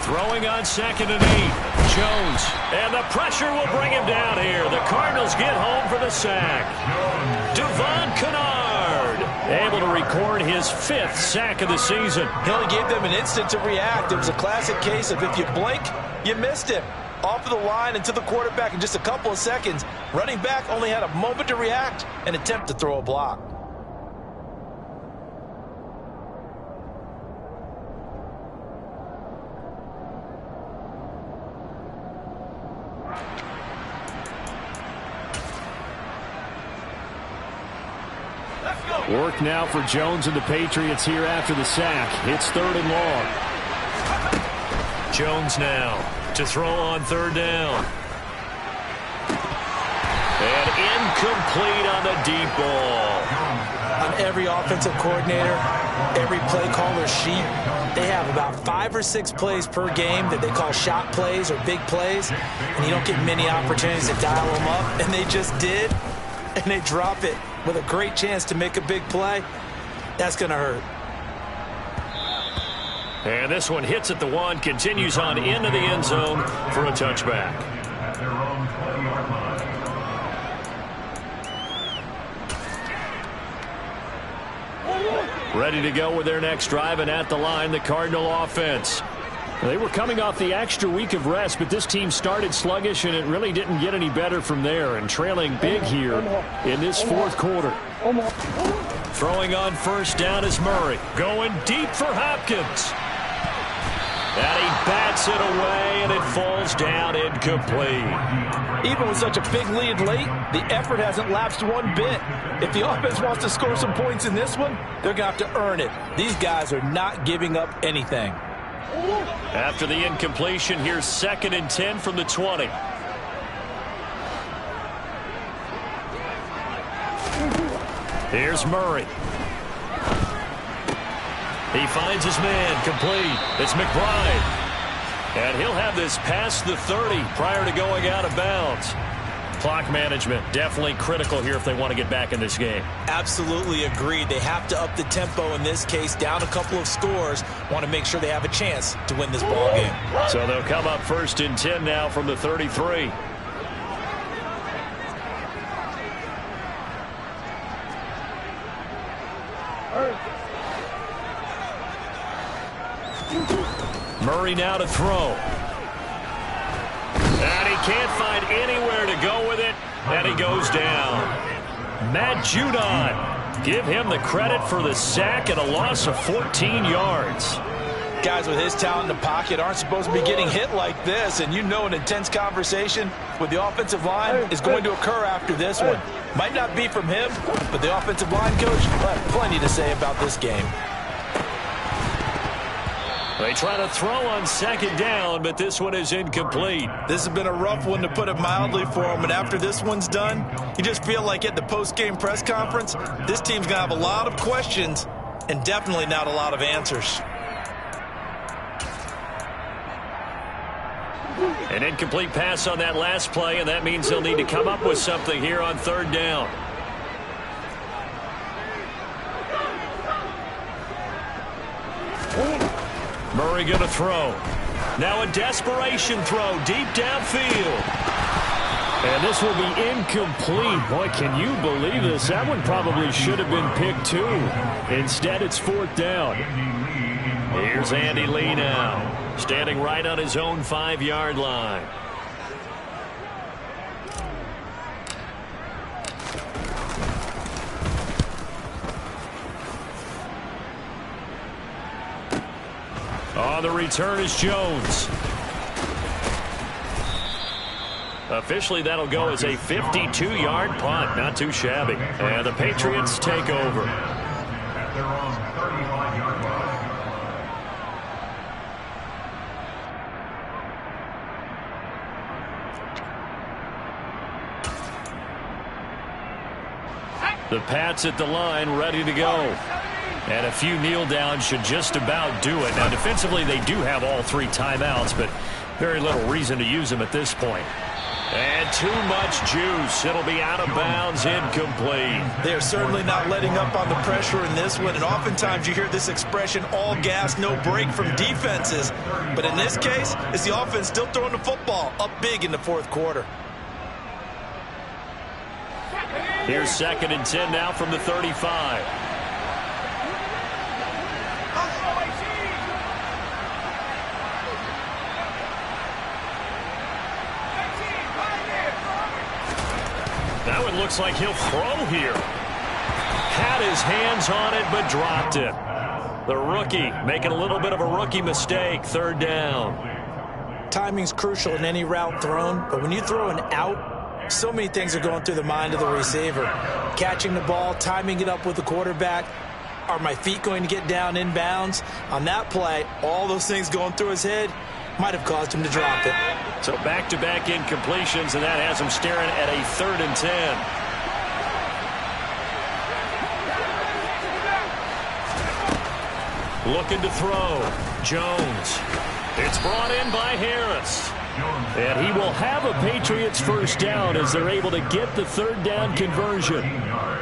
Throwing on 2nd and 8. Jones. And the pressure will bring him down here. The Cardinals get home for the sack. Devon Kennard able to record his 5th sack of the season. He only gave them an instant to react. It was a classic case of if you blink, you missed him. Off of the line and to the quarterback in just a couple of seconds. Running back only had a moment to react and attempt to throw a block. Work now for Jones and the Patriots here after the sack. It's 3rd and long. Jones now to throw on 3rd down. And incomplete on the deep ball. On every offensive coordinator, every play caller sheet, they have about 5 or 6 plays per game that they call shot plays or big plays, and you don't get many opportunities to dial them up, and they just did, and they drop it with a great chance to make a big play. That's going to hurt. And this one hits at the 1, continues on into the end zone for a touchback. At their own 20-yard line. Ready to go with their next drive, and at the line, the Cardinal offense. They were coming off the extra week of rest, but this team started sluggish, and it really didn't get any better from there, and trailing big here in this 4th quarter. Throwing on 1st down is Murray. Going deep for Hopkins. And he bats it away, and it falls down incomplete. Even with such a big lead late, the effort hasn't lapsed one bit. If the offense wants to score some points in this one, they're going to have to earn it. These guys are not giving up anything. After the incompletion, here's 2nd and 10 from the 20. Here's Murray. He finds his man, complete. It's McBride. And he'll have this past the 30 prior to going out of bounds. Clock management, definitely critical here if they want to get back in this game. Absolutely agreed. They have to up the tempo in this case, down a couple of scores. Want to make sure they have a chance to win this ball game. So they'll come up 1st and 10 now from the 33. Murray now to throw. And he can't find anywhere to go with it. And he goes down. Matt Judon. Give him the credit for the sack and a loss of 14 yards. Guys with his talent in the pocket aren't supposed to be getting hit like this. And you know an intense conversation with the offensive line is going to occur after this one. Might not be from him, but the offensive line coach will have plenty to say about this game. They try to throw on 2nd down, but this one is incomplete. This has been a rough one, to put it mildly, for him. And after this one's done, you just feel like at the post-game press conference, this team's going to have a lot of questions and definitely not a lot of answers. An incomplete pass on that last play, and that means they'll need to come up with something here on 3rd down. Murray going to throw. Now a desperation throw deep downfield. And this will be incomplete. Boy, can you believe this? That one probably should have been picked too. Instead, it's 4th down. Here's Andy Lee now, standing right on his own 5-yard line. On the return is Jones. Officially, that'll go as a 52-yard punt. Not too shabby. And the Patriots take over. At their own 35-yard line. The Pats at the line, ready to go. And a few kneel downs should just about do it. Now, defensively, they do have all 3 timeouts, but very little reason to use them at this point. And too much juice. It'll be out of bounds, incomplete. They're certainly not letting up on the pressure in this one, and oftentimes you hear this expression, all gas, no break from defenses. But in this case, it's the offense still throwing the football up big in the 4th quarter. Here's 2nd and 10 now from the 35. That one looks like he'll throw here. Had his hands on it, but dropped it. The rookie making a little bit of a rookie mistake. 3rd down. Timing's crucial in any route thrown, but when you throw an out, so many things are going through the mind of the receiver. Catching the ball, timing it up with the quarterback. Are my feet going to get down inbounds? On that play, all those things going through his head might have caused him to drop it. So back-to-back incompletions, and that has him staring at a 3rd and 10. Looking to throw. Jones. It's brought in by Harris. And he will have a Patriots 1st down as they're able to get the 3rd down conversion.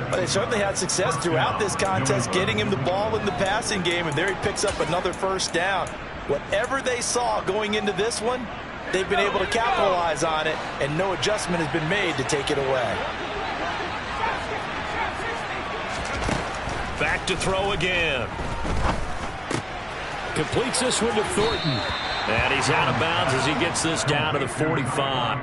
But they certainly had success throughout this contest, getting him the ball in the passing game, and there he picks up another 1st down. Whatever they saw going into this one, they've been able to capitalize on it, and no adjustment has been made to take it away. Back to throw again. Completes this one to Thornton. And he's out of bounds as he gets this down to the 45.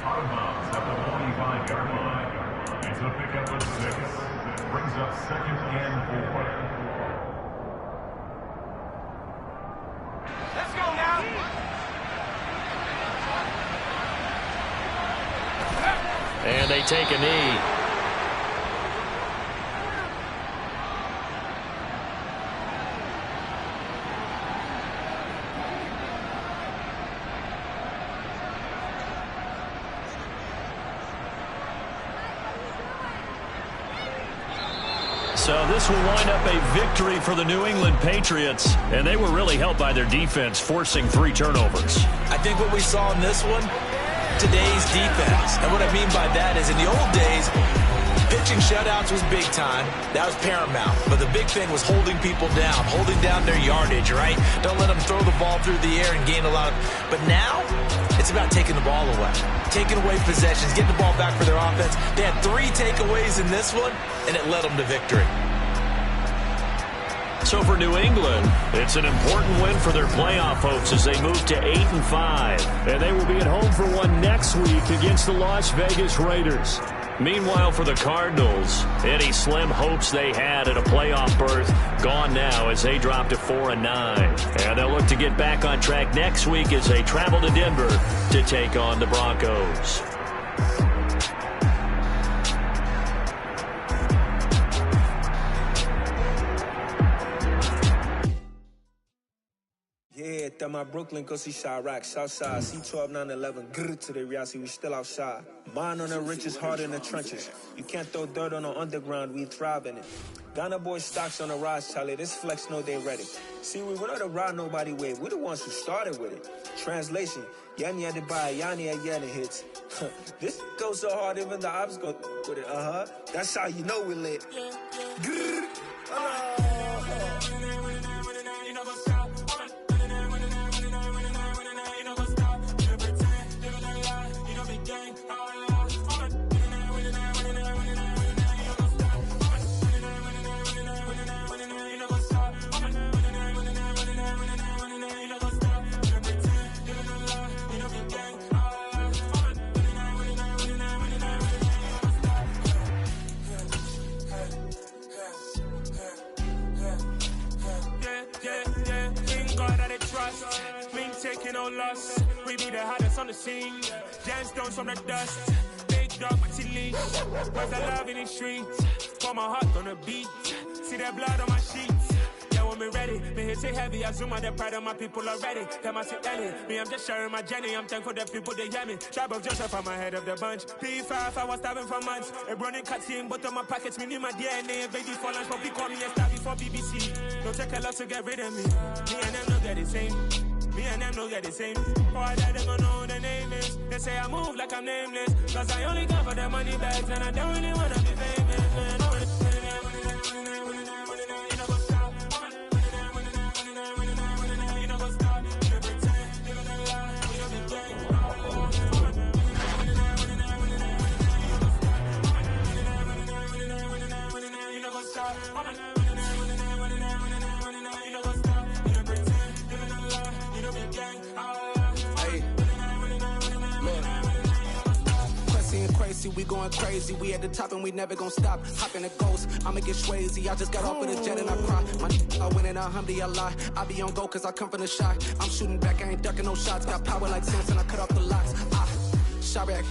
Out of bounds at the 45-yard line. It's a pickup of 6. Brings up 2nd and 4. Let's go now. they take a knee. So this will wind up a victory for the New England Patriots, and they were really helped by their defense, forcing 3 turnovers. I think what we saw in this one, today's defense. And what I mean by that is in the old days, pitching shutouts was big time. That was paramount. But the big thing was holding people down, holding down their yardage, right? Don't let them throw the ball through the air and gain a lot of... But now, it's about taking the ball away. Taking away possessions, getting the ball back for their offense. They had 3 takeaways in this one, and it led them to victory. So for New England, it's an important win for their playoff hopes as they move to 8-5. And they will be at home for one next week against the Las Vegas Raiders. Meanwhile, for the Cardinals, any slim hopes they had at a playoff berth gone now as they drop to 4-9. And they'll look to get back on track next week as they travel to Denver to take on the Broncos. Yeah, that my Brooklyn, go see Chirac, Southside, C12, 911, grr to the reality, we still outside. Mine on the riches, hard in the trenches. You can't throw dirt on the underground, we thrive in it. Ghana boys stocks on the rise, Charlie, this flex know they ready. See, we were not to ride nobody wave, we the ones who started with it. Translation, Yanni had to buy, Yanni had Yanni hits. This goes so hard, even the ops go with it, That's how you know we lit. Grr, taking no loss. We be the hottest on the scene. Gemstones from the dust. Big dog, but he leash. Where's the love in the streets? Pour my heart on the beat. See that blood on my sheets. Yeah, when me ready, me hit it heavy. I zoom out the pride of my people already. Them I sit early. Me, I'm just sharing my journey. I'm thankful the people they hear me. Tribe of Joseph, I'm ahead of the bunch. P5, I was starving for months. A running cutscene, but on my pockets, me need my DNA. Baby for lunch, but we call me a star before BBC. Don't take a lot to get rid of me. Me and them don't get the same. Me and them don't get the same. Boy, that they gonna know who the name is. They say I move like I'm nameless. Cause I only come for the money bags and I don't really wanna be famous, man. We going crazy, we at the top and we never gonna stop. Hop in a ghost, I'ma get swayzy. I just got off of the jet and I cry. I win in a Humvee, I lie. I be on go cause I come from the shot. I'm shooting back, I ain't ducking no shots. Got power like Samson, I cut off the locks. Chirac,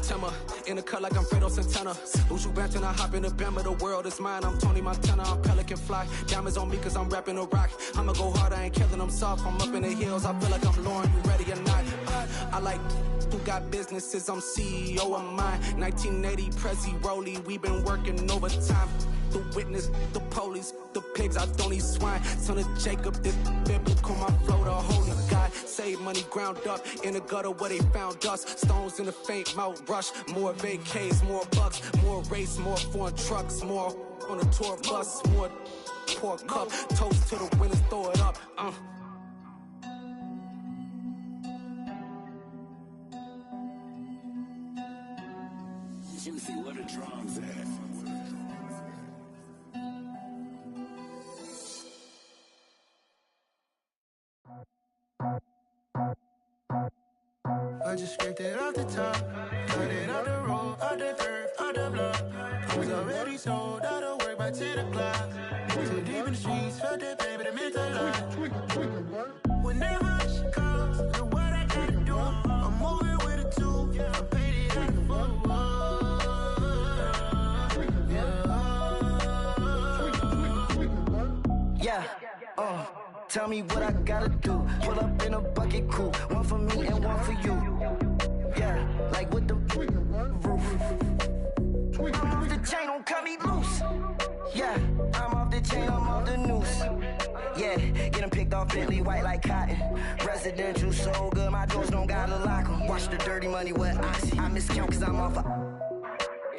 Timmer, in the cut like I'm Fredo Santana. Who's you benching? I hop in the Bama, the world is mine. I'm Tony Montana, I'm Pelican Fly. Diamonds on me cause I'm rapping a rock. I'ma go hard, I ain't killing them soft. I'm up in the hills, I feel like I'm Lauren, you ready or not? I like who got businesses, I'm CEO of mine. 1980 Prezi Rolly, we been working overtime. The witness, the police, the pigs, I don't eat swine. Son of Jacob, this biblical, my flow, the holy God. Save money ground up in the gutter where they found us. Stones in the faint mouth rush. More vacays, more bucks, more race, more foreign trucks, more on the tour bus, more pour cup. Toast to the winners, throw it up. Juicy, where the drums at? I just scraped it off the top, cut it off the road, off the dirt, off the block. I was already sold out of work by 10 o'clock. Too deep in the streets, felt that pain, but it meant a lot. When that rush comes, look what I gotta do. I'm moving with a tool, I'm painted like a fool. Yeah, tell me what I gotta do. Pull up in a bucket crew, one for me and one for you. Yeah, like with the roof. I'm off the chain, don't cut me loose. Yeah, I'm off the chain, I'm off the noose. Yeah, getting picked off Bentley, white like cotton. Residential so good, my doors don't gotta lock 'em. Watch the dirty money with Oxy. I miscount cause I'm off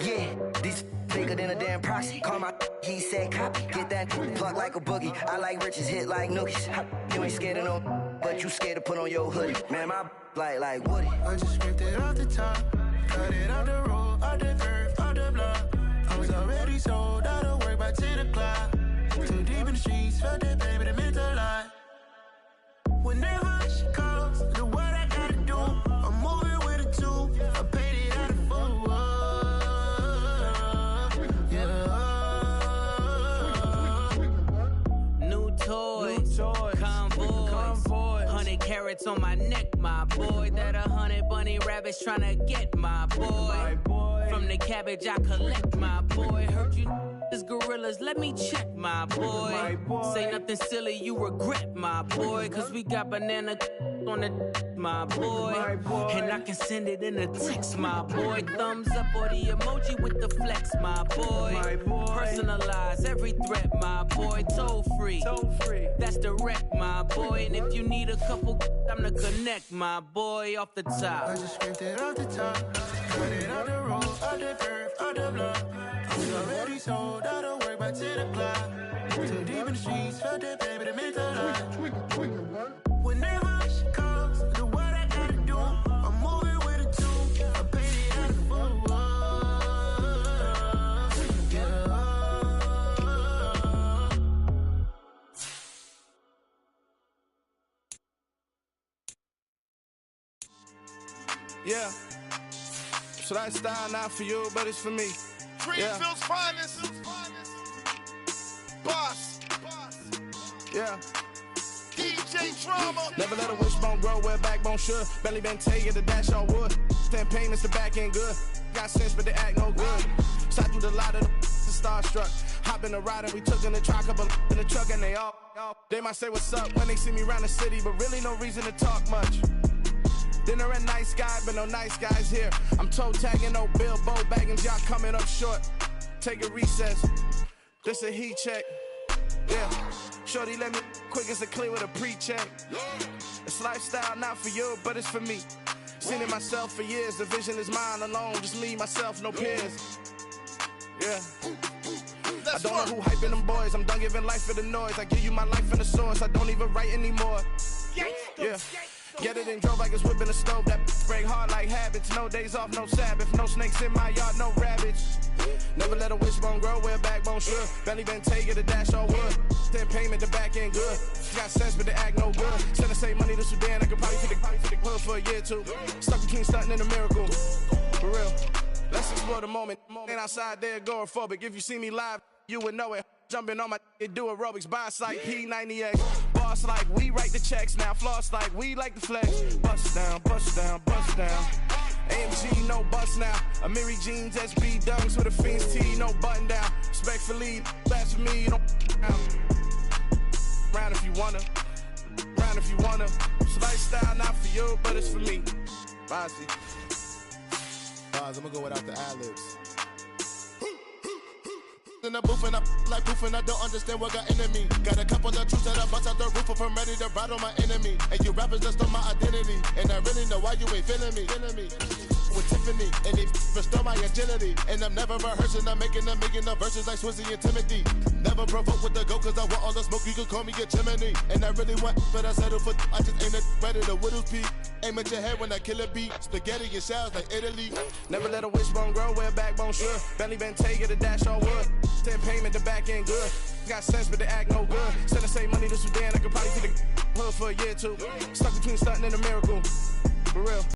yeah, these bigger than a damn proxy. Call my he said copy. Get that plug like a boogie. I like riches, hit like nookies. You ain't scared of no, but you scared to put on your hoodie. Man, my like Woody. I just scraped it off the top, cut it off the road, off the curve, off the block. I was already sold out of work by 10 o'clock. Too deep in the streets, felt that baby, that meant a lot. Whenever she calls, do what I gotta do. I'm moving with a two, I paid it out of full. Yeah. New toys, convoys, 100 carats on my neck, my boy. That 100 bunny rabbits tryna get my boy. From the cabbage I collect, my boy. Heard you gorillas, let me check, my boy. Say nothing silly, you regret, my boy. Cause we got banana on the my boy. And I can send it in a text, my boy. Thumbs up or the emoji with the flex, my boy. Personalize every threat, my boy. Toll free, that's direct, my boy. And if you need a couple, I'm the connect, my boy. Off the top, I just scraped it off the top, cut it off the road, off the curve, off the block. I was already sold out of work by 10 o'clock. Too deep in the streets, felt that baby, that meant a lot. Whenever she calls, do what I gotta do. I'm moving with a two, I paid it out of full. Yeah. So that style not for you, but it's for me. Greenfield's finest. Boss. Yeah. DJ Drama. Never let a wishbone grow where backbone should. Belly been taking the dash all wood. 10 payments, the back end good. Got sense, but they act no good. Sat through the lot of the starstruck. Hop in the ride and we took in the truck, couple in the truck, and they might say what's up when they see me around the city, but really no reason to talk much. Dinner and nice guy, but no nice guys here. I'm toe tagging, no Bilbo bagging, y'all coming up short. Take a recess. This a heat check. Yeah. Shorty let me quick as a clear with a pre-check. It's lifestyle not for you, but it's for me. Seen it myself for years. The vision is mine alone. Just me, myself, no peers. Yeah. I don't know who hyping them boys. I'm done giving life for the noise. I give you my life in the source. I don't even write anymore. Yeah. Get it and drove like it's whipping a stove. That break hard like habits. No days off, no Sabbath. No snakes in my yard, no rabbits. Never let a wishbone grow where backbone should. Belly been taking the dash all wood. 10 payment, the back end good. Got sense, but they act no good. Send the same money to Sudan. I could probably take the hood for a year or two. Stuck between stunting and a miracle. For real. Let's explore the moment. Ain't outside there agoraphobic. If you see me live, you would know it. Jumping on my do aerobics, boss like P90X. Boss like we write the checks now. Floss like we like the flex. Bust down, bust down, bust down. AMG, no bust now. Amiri jeans, SB dunks with a Fiends T, no button down. Respectfully, that's for me, you don't round if you wanna. Round if you wanna. It's lifestyle not for you, but it's for me. Bossy. I'm gonna go without the ad-libs. In the booth and I like proof and I don't understand what got into me. Got a couple of truths that I bust out the roof if I'm ready to battle my enemy. And you rappers just on my identity. And I really know why you ain't feeling me. With Tiffany, and they restore my agility. And I'm never rehearsing, I'm making a million of verses like Swizzy and Timothy. Never provoke with the go, cause I want all the smoke, you can call me a chimney. And I really want, but I settle for, I just aim at ready to Widow's Peak. Aim at your head when I kill a beat. Spaghetti and shells like Italy. Never let a wishbone grow where backbone should. Belly been taking the dash all wood. 10 payment, the back end good. Got sense, but they act no good. Send the same money to Sudan, I could probably take the hood for a year or two. Stuck between stunting and a miracle. For real.